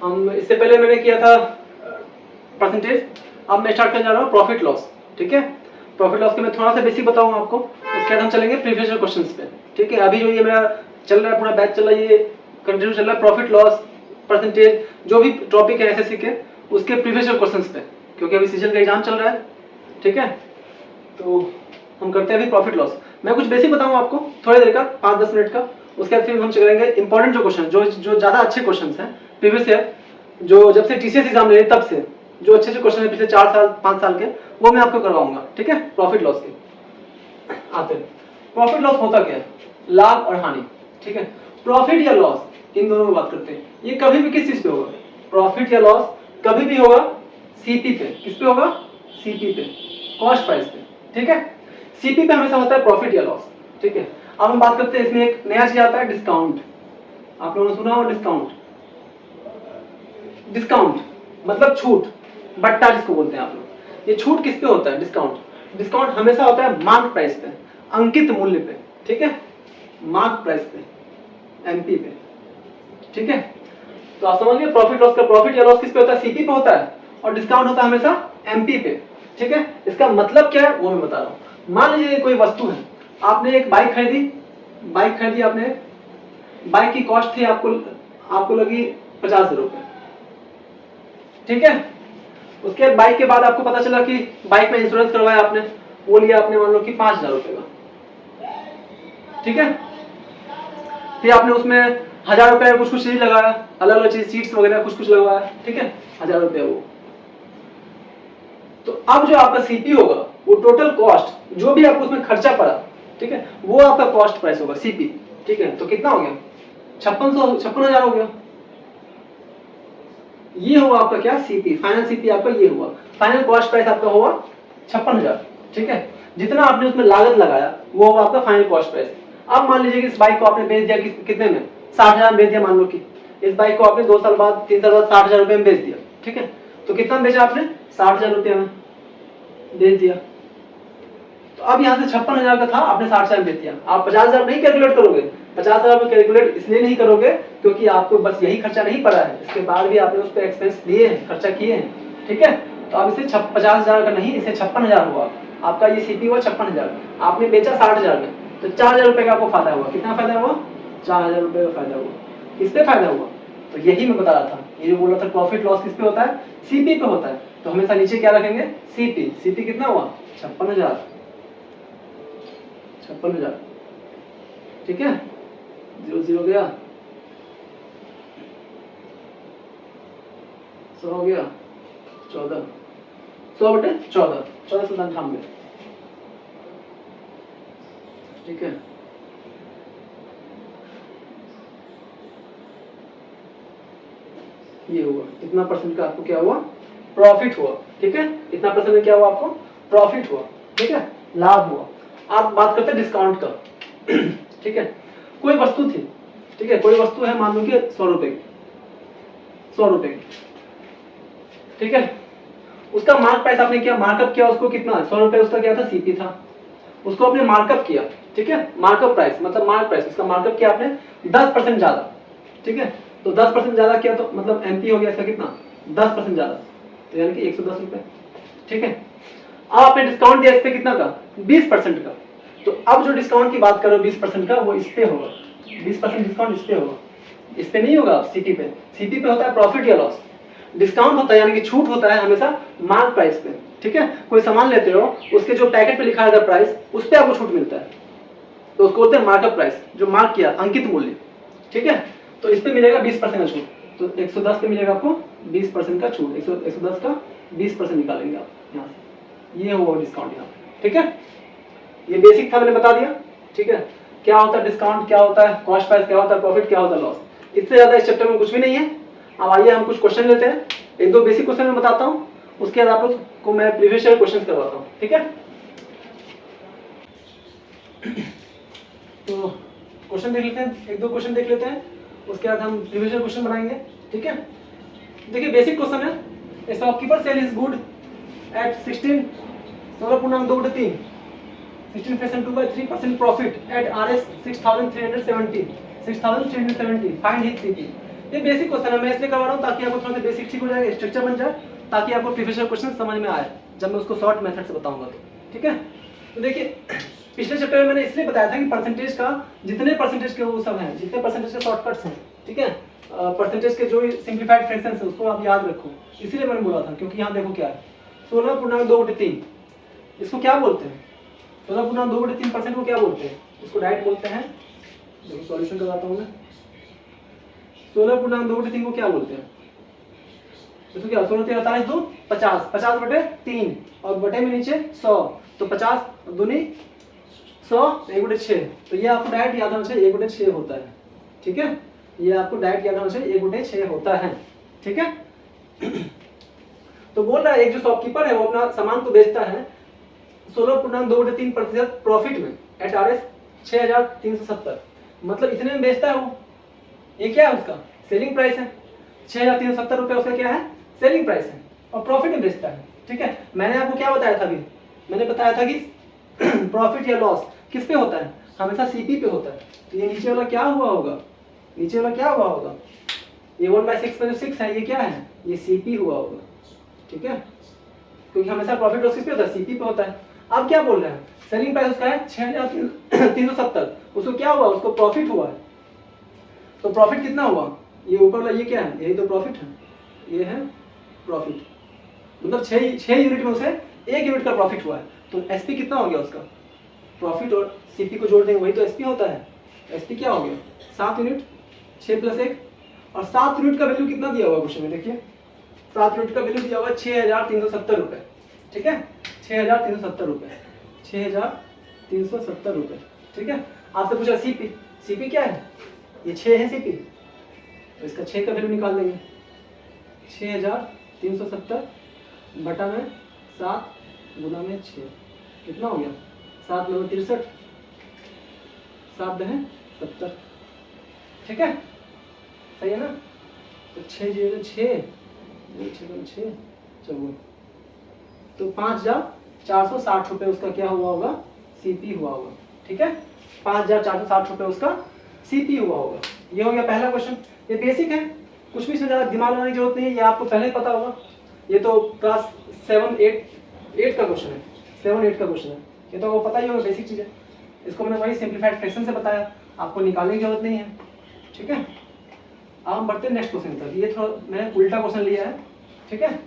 हम इससे पहले मैंने किया था परसेंटेज, अब मैं स्टार्ट करने जा रहा हूँ प्रॉफिट लॉस। ठीक है, प्रॉफिट लॉस के मैं थोड़ा सा बेसिक बताऊंगा आपको, उसके बाद हम चलेंगे प्रीवियस ईयर क्वेश्चंस पे। ठीक है, अभी जो ये मेरा चल रहा है, पूरा बैच चल रहा है, ये कंटिन्यू चल रहा है प्रॉफिट लॉस परसेंटेज, जो भी टॉपिक है एसएससी के, उसके प्रीवियस ईयर क्वेश्चंस पे, क्योंकि अभी सीजन का एग्जाम चल रहा है। ठीक है, तो हम करते हैं अभी प्रॉफिट लॉस। मैं कुछ बेसिक बताऊंगा आपको थोड़ी देर का, 5-10 मिनट का, उसके बाद फिर हम चलेंगे इंपॉर्टेंट जो क्वेश्चन, जो ज्यादा अच्छे क्वेश्चन हैं प्रीवियस ईयर, जो जब से टीसीएस एग्जाम ले तब से जो अच्छे क्वेश्चन है पिछले 4 साल 5 साल के, वो मैं आपको करवाऊंगा। ठीक है, प्रॉफिट लॉस के आते हैं। प्रॉफिट लॉस होता क्या है? लाभ और हानि। ठीक है, प्रॉफिट या लॉस इन दोनों में बात करते हैं। ये कभी भी किस चीज पे होगा? प्रॉफिट या लॉस कभी भी होगा सीपी पे। किस पे होगा? सीपी पे, कॉस्ट प्राइस पे। ठीक है, सीपी पे हमेशा होता है प्रॉफिट या लॉस। ठीक है, अब हम बात करते हैं, इसमें एक नया चीज आता है डिस्काउंट। आप लोगों ने सुना होगा डिस्काउंट। डिस्काउंट मतलब छूट, बट्टा जिसको बोलते हैं आप लोग। ये छूट किस पे होता है? डिस्काउंट। डिस्काउंट हमेशा होता है मार्क प्राइस पे, अंकित मूल्य पे। ठीक है, मार्क प्राइस पे, एमपी पे। ठीक है, तो आप समझ गए प्रॉफिट लॉस का। प्रॉफिट या लॉस किस पे होता है? सीपी पे होता है, और डिस्काउंट होता है हमेशा एमपी पे। ठीक है, इसका मतलब क्या है वो मैं बता रहा हूं। मान लीजिए कोई वस्तु है, आपने एक बाइक खरीदी आपने, बाइक की कॉस्ट थी आपको लगी 50,000 रुपए। ठीक है, उसके बाइक के बाद आपको पता चला कि बाइक में इंश्योरेंस करवाया आपने, वो लिया आपने मान लो कि 5,000 रुपए का। ठीक है, फिर आपने उसमें 1,000 रुपए का कुछ चीज लगाया, अलग अलग चीज, सीट्स वगैरह कुछ लगवाया। ठीक है, 1,000 रुपए वो। तो अब जो आपका सीपी होगा, वो टोटल कॉस्ट जो भी आपको उसमें खर्चा पड़ा, ठीक है, वो आपका कॉस्ट प्राइस होगा सीपी। ठीक है, तो कितना हो गया? 56,000 हो गया। ये हुआ आपका क्या? सीपी, फाइनल सीपी आपका ये हुआ। फाइनल कॉस्ट प्राइस आपका हुआ 56,000। ठीक है, जितना आपने उसमें लागत लगाया वो हुआ आपका फाइनल कॉस्ट प्राइस। अब मान लीजिए कि इस बाइक को आपने बेच दिया कितने में? 60,000 में बेच दिया। मान लो कि इस बाइक को आपने 2 साल बाद 3 साल बाद 60,000 रुपए में बेच दिया। ठीक है, तो कितना बेचा आपने? 60,000 रुपये में बेच दिया। तो अब यहाँ से 56,000 का था, आपने 60,000 में बेच दिया। आप 50,000 नहीं कैलकुलेट करोगे। 50,000 में कैलकुलेट इसलिए नहीं करोगे क्योंकि आपको बस यही खर्चा नहीं पड़ा है, इसके बाद भी आपने उस पर एक्सपेंस लिए हैं, खर्चा किए हैं। ठीक है, तो अब इसे 50,000 का नहीं, इसे 56,000 हुआ आपका। ये सीपी हुआ 56,000, आपने बेचा 60,000 में, तो 4,000 रुपए का आपको फायदा हुआ। कितना फायदा हुआ? 4,000 रुपए का फायदा हुआ। किस पे फायदा हुआ? तो यही मैं बता रहा था, ये जो बोल रहा था प्रॉफिट लॉस किस पे होता है? सीपी पे होता है। तो हमेशा नीचे क्या रखेंगे? सीपी। सीपी कितना हुआ? 56,000। 56,000। ठीक है, 0 गया, 100 हो गया, 14, 100/14, 1498। ठीक है, ये हुआ इतना परसेंट का आपको क्या हुआ? प्रॉफिट हुआ। ठीक है, इतना परसेंट में क्या हुआ आपको? प्रॉफिट हुआ। ठीक है, लाभ हुआ। आप बात करते हैं डिस्काउंट का। ठीक है, कोई वस्तु थी, ठीक है, कोई वस्तु है, मान लो कि 100 रुपए की, 100 रुपए की। ठीक है, उसका मार्क प्राइस आपने किया, मार्कअप किया उसको कितना? 100 रुपए उसका क्या था? सीपी था। उसको आपने मार्कअप किया। ठीक है, मार्कअप प्राइस मतलब मार्क प्राइस, उसका मार्कअप किया आपने 10% ज्यादा। ठीक है, तो 10% ज्यादा किया तो मतलब एमपी हो गया इसका कितना? 10% ज्यादा, तो यानी कि 110 रुपए। ठीक है, अब आपने डिस्काउंट दिया इस पे कितना का? 20% का। तो अब जो डिस्काउंट की बात करो 20% का, वो इस पे होगा। 20% डिस्काउंट इस पे होगा, इस पे नहीं होगा सीपी पे। सीपी पे होता है प्रॉफिट या लॉस। डिस्काउंट होता है यानी कि छूट होता है हमेशा मार्क प्राइस पे। ठीक है, कोई सामान लेते हो, उसके जो पैकेट पे लिखा है प्राइस, उस पे आपको छूट मिलता है, तो उसको बोलते हैं मार्कअप प्राइस, जो मार्क किया, अंकित मूल्य। ठीक है, तो इस पे मिलेगा 20% का छूट। तो 110 पे मिलेगा आपको 20% का छूट। 110 का 20% निकालेंगे आप यहाँ से, ये हुआ डिस्काउंट यहाँ। ठीक है, ये बेसिक था, मैंने बता दिया। ठीक है, क्या होता है डिस्काउंट, क्या होता है कॉस्ट प्राइस, क्या होता है प्रॉफिट, क्या होता है लॉस। इससे ज्यादा इस चैप्टर में कुछ भी नहीं है। अब आइए हम कुछ क्वेश्चन लेते हैं, 1-2 बेसिक क्वेश्चन मैं बताता हूँ, उसके बाद आप लोग को मैं प्रीवियस ईयर क्वेश्चन करवाता हूँ। ठीक है, तो क्वेश्चन देख लेते हैं, 1-2 क्वेश्चन देख लेते हैं, उसके बाद हम प्रीवियस ईयर क्वेश्चन बनाएंगे। ठीक है, देखिए बेसिक क्वेश्चन है, ए shopkeeper sell his good at 16.2/3, 16% 2/3% profit at Rs 6,370. Find his CP. ये बेसिक क्वेश्चन है, मैं इसलिए करवा रहा हूँ ताकि आपको थोड़ा सा बेसिक ठीक हो जाए, स्ट्रक्चर बन जाए, ताकि आपको प्रीवियस क्वेश्चन समझ में आए जब मैं उसको शॉर्ट मेथड से बताऊंगा तो, ठीक है। तो देखिए पिछले चैप्टर में मैंने इसलिए बताया था कि परसेंटेज का जितने परसेंटेज के वो सब हैं, जितने परसेंटेज के शॉर्टकट्स हैं, ठीक है, परसेंटेज के जो सिंप्लीफाइड फ्रैक्शंस है उसको आप याद रखो, इसीलिए मैंने बोला था। क्योंकि यहाँ देखो क्या है 16.2/3, इसको क्या बोलते हैं? 16.2/3% को क्या बोलते हैं? इसको डायरेक्ट बोलते हैं, देखो सॉल्यूशन करवाता हूँ मैं। 16.2/3 को क्या बोलते हैं? इसको क्या 16 3 48 2 50, 50/3 और बटे में नीचे 100, तो 50 दूनी 100 1/6। तो ये आपको डायरेक्ट याद होना चाहिए 1/6 होता है, ठीक है। ये आपको डायरेक्ट याद होना चाहिए 1/6 होता है, ठीक है। तो बोल रहा है एक जो शॉपकीपर है वो अपना सामान को बेचता है 16.2/3% प्रॉफिट में एट RS 6370, मतलब इतने में बेचता है वो। ये क्या है उसका सेलिंग प्राइस है, 6370 रुपये उसका क्या है सेलिंग प्राइस है, और प्रॉफिट में बेचता है, ठीक है। मैंने आपको क्या बताया था अभी? मैंने बताया था कि प्रॉफिट या लॉस किस पे होता है? हमेशा सीपी पे होता है। तो ये नीचे वाला क्या हुआ होगा? नीचे वाला क्या हुआ होगा? ये 1/6 में जो 6 है ये क्या है? ये सीपी हुआ होगा, ठीक है, क्योंकि हमेशा प्रॉफिट लॉस किस पे होता है? सीपी पे होता है। अब क्या बोल रहे हैं? सेलिंग प्राइस उसका है 6370, उसको क्या हुआ? उसको प्रॉफिट हुआ है। तो प्रॉफिट कितना हुआ? ये ऊपर वाला ये क्या है? यही तो प्रॉफिट है, ये है प्रॉफिट, मतलब 6 यूनिट में उसे 1 यूनिट का प्रॉफिट हुआ है। तो एसपी कितना हो गया उसका? प्रॉफिट और सीपी को जोड़ देंगे वही तो एसपी होता है। एसपी क्या हो गया? 7 यूनिट, 6 + 1, और 7 यूनिट का वैल्यू कितना दिया हुआ क्वेश्चन में? देखिए 7 यूनिट का वैल्यू दिया हुआ 6370 रुपये, ठीक है, 6370 रुपये, 6370 रुपये, ठीक है। आपसे पूछा सीपी, सीपी क्या है? ये 6 है सीपी, तो इसका 6 का वैल्यू निकाल देंगे, 6370 बटा में 7 गुना में 6, कितना हो गया? 7 9 63, 7 10 70, ठीक है, सही है ना। तो 6 0 6 6 54, तो 5460 रुपये उसका क्या हुआ होगा? सीपी हुआ होगा, ठीक है, 5460 रुपये उसका सीपी हुआ होगा। ये हो गया पहला क्वेश्चन। ये बेसिक है, कुछ भी इसमें ज़्यादा दिमाग लगाने की जरूरत नहीं है, ये आपको पहले ही पता होगा। ये तो क्लास 7 8 का क्वेश्चन है, 7 8 का क्वेश्चन है, ये तो आपको पता ही होगा, बेसिक चीज़ है। इसको मैंने वही सिंप्लीफाइड फ्रैक्शन से बताया, आपको निकालने की जरूरत नहीं है, ठीक है। अब हम बढ़ते हैं नेक्स्ट क्वेश्चन तक। ये थोड़ा मैंने उल्टा क्वेश्चन लिया है, ठीक है।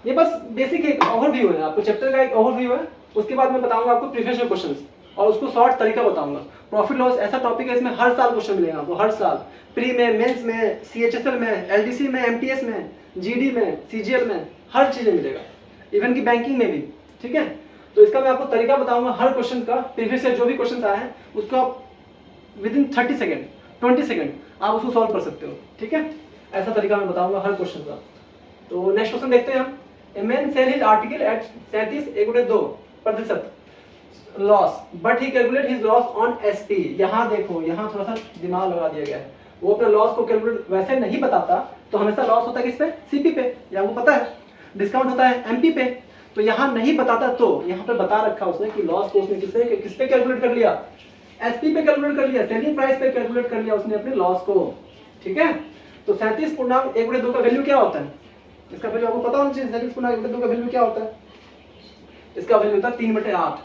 ये बस बेसिक एक ओवरव्यू है, आपको चैप्टर का एक ओवरव्यू है। उसके बाद मैं बताऊंगा आपको प्रीवियस क्वेश्चंस और उसको शॉर्ट तरीका बताऊंगा। प्रॉफिट लॉस ऐसा टॉपिक है, इसमें हर साल क्वेश्चन मिलेगा आपको, हर साल, प्री में, मेंस में, CHSL में, LDC में, MTS में, GD में, CGL में, हर चीज़ें मिलेगा, इवन की बैंकिंग में भी, ठीक है। तो इसका मैं आपको तरीका बताऊंगा हर क्वेश्चन का, प्रीवियस से जो भी क्वेश्चन आए हैं उसको आप विदिन 30 सेकेंड 20 सेकेंड आप उसको सॉल्व कर सकते हो, ठीक है। ऐसा तरीका मैं बताऊंगा हर क्वेश्चन का। तो नेक्स्ट क्वेश्चन देखते हैं हम। A man sell his article at 37.2% loss but he calculate his loss on SP. यहाँ देखो, यहाँ थोड़ा सा दिमाग लगा दिया गया है। वो अपने लॉस को कैलकुलेट वैसे नहीं बताता तो हमेशा लॉस होता है किस पे? सीपी पे, या वो पता है डिस्काउंट होता है एमपी पे। तो यहाँ नहीं बताता, तो यहाँ पे बता रखा उसने कि लॉस को उसने किस पे कैलकुलेट कर लिया? एसपी पे कैलकुलेट कर लिया, सेलिंग प्राइस पे कैलकुलेट कर लिया उसने अपने लॉस को, ठीक है। तो 37.1/2 का वैल्यू क्या होता है? इसका वैल्यू आपको पता होना चाहिए। 37.1/2 का वैल्यू क्या होता है? इसका वैल्यू होता है 3/8,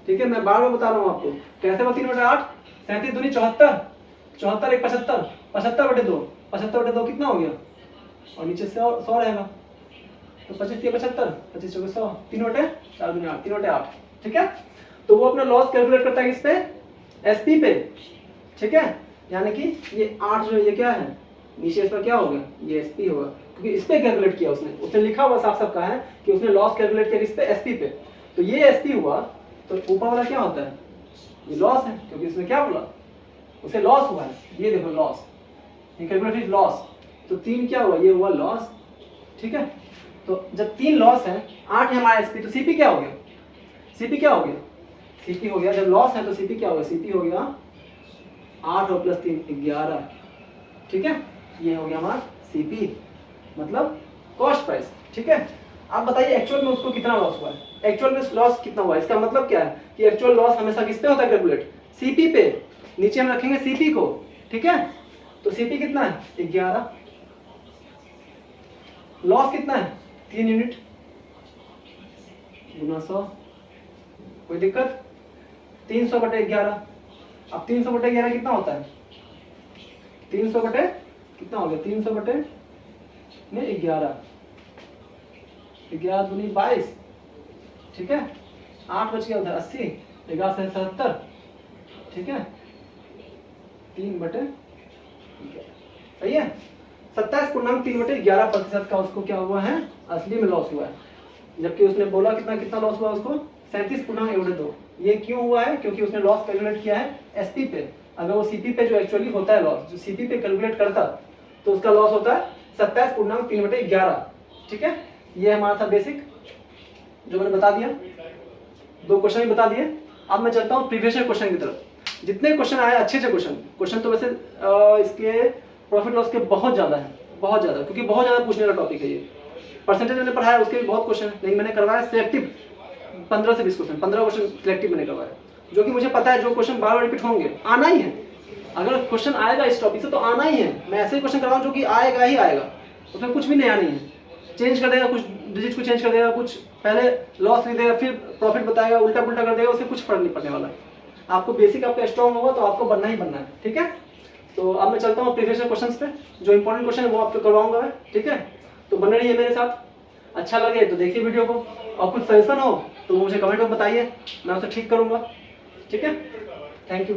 ठीक है। मैं बार बार बता रहा हूँ आपको कैसे वो 3/8, 37 दूनी 74, 74 1 75, 75/2, 75/2 कितना हो गया? और नीचे 100 रहेगा, तो 25 3 75, 25 चौके 100, 3/4 दूनी 8, 3/8, ठीक है। तो वो अपना लॉस कैलकुलेट करता है किस पे? एसपी पे, ठीक है। यानी कि ये 8 जो ये क्या है नीचे, इसका क्या होगा? ये एसपी होगा, क्योंकि इस पे कैलकुलेट किया उसने लिखा हुआ साफ साफ कहा है कि उसने लॉस कैलकुलेट किया इस पे? एसपी पे। तो ये एसपी हुआ, तो ऊपर वाला क्या होता है? ये लॉस है, क्योंकि उसने क्या बोला? उसे लॉस हुआ है। ये देखो लॉस, ये कैलकुलेटेड लॉस, तो 3 क्या हुआ? ये हुआ लॉस, ठीक है। तो जब 3 लॉस है, 8 है हमारा एसपी, तो सीपी क्या हो गया? सीपी क्या हो गया? सीपी हो गया, जब लॉस है तो सीपी क्या होगा? सीपी हो गया 8 और +3 11, ठीक है। ये हो गया हमारा सीपी, मतलब कॉस्ट प्राइस, ठीक है। आप बताइए एक्चुअल में उसको कितना लॉस हुआ है? एक्चुअल में लॉस कितना हुआ है? इसका मतलब क्या है कि एक्चुअल लॉस हमेशा किस पे होता है कैलकुलेट? सीपी पे। नीचे हम रखेंगे सीपी को, ठीक है। तो सीपी कितना है 11, लॉस कितना है 3 यूनिट गुना 100, कोई दिक्कत? 300/11। अब 300/11 कितना होता है? 300 बटे कितना हो गया? 300 बटे में 11, 11 दूनी 22, ठीक है। 8 बच गया उधर 80, 11 से 77, ठीक है। 3/11 सही है। 27.3/11% का उसको क्या हुआ है? असली में लॉस हुआ है। जबकि उसने बोला कितना कितना लॉस हुआ उसको? 37.2। ये क्यों हुआ है? क्योंकि उसने लॉस कैलकुलेट किया है एसपी पे। अगर वो सीपी पे जो एक्चुअली होता है लॉस, जो सीपी पे कैलकुलेट करता तो उसका लॉस होता है 27.3/11, ठीक है। ये हमारा था बेसिक जो मैंने बता दिया, 2 क्वेश्चन भी बता दिए। अब मैं चलता हूँ प्रीवियस ईयर क्वेश्चन की तरफ। जितने क्वेश्चन आए अच्छे क्वेश्चन तो वैसे इसके प्रॉफिट लॉस के बहुत ज़्यादा है, बहुत ज़्यादा, क्योंकि बहुत ज़्यादा पूछने का टॉपिक है ये। परसेंटेज मैंने पढ़ाया उसके भी बहुत क्वेश्चन, लेकिन मैंने करवाया सिलेक्टिव 15 से 20 क्वेश्चन, 15 क्वेश्चन सिलेक्टिव मैंने करवाया, जो कि मुझे पता है जो क्वेश्चन बार बार रिपीट होंगे, आना ही है। अगर क्वेश्चन आएगा इस टॉपिक से तो आना ही है। मैं ऐसे क्वेश्चन करवाऊँ जो कि आएगा ही आएगा, उसमें कुछ भी नया नहीं है। चेंज कर देगा, कुछ डिजिट को चेंज कर देगा, कुछ पहले लॉस लिख देगा फिर प्रॉफिट बताएगा, उल्टा पुल्टा कर देगा, उससे कुछ फर्क नहीं पड़ने वाला। आपको बेसिक आपका स्ट्रॉन्ग होगा तो आपको बनना ही बनना है, ठीक है। तो अब मैं चलता हूँ प्रीवियस क्वेश्चंस पे। जो इंपॉर्टेंट क्वेश्चन है वो आपको करवाऊंगा मैं, ठीक है। तो बने रहिए मेरे साथ। अच्छा लगे तो देखिए वीडियो को, और कुछ सजेशन हो तो मुझे कमेंट में बताइए, मैं उसे ठीक करूंगा, ठीक है। Thank you.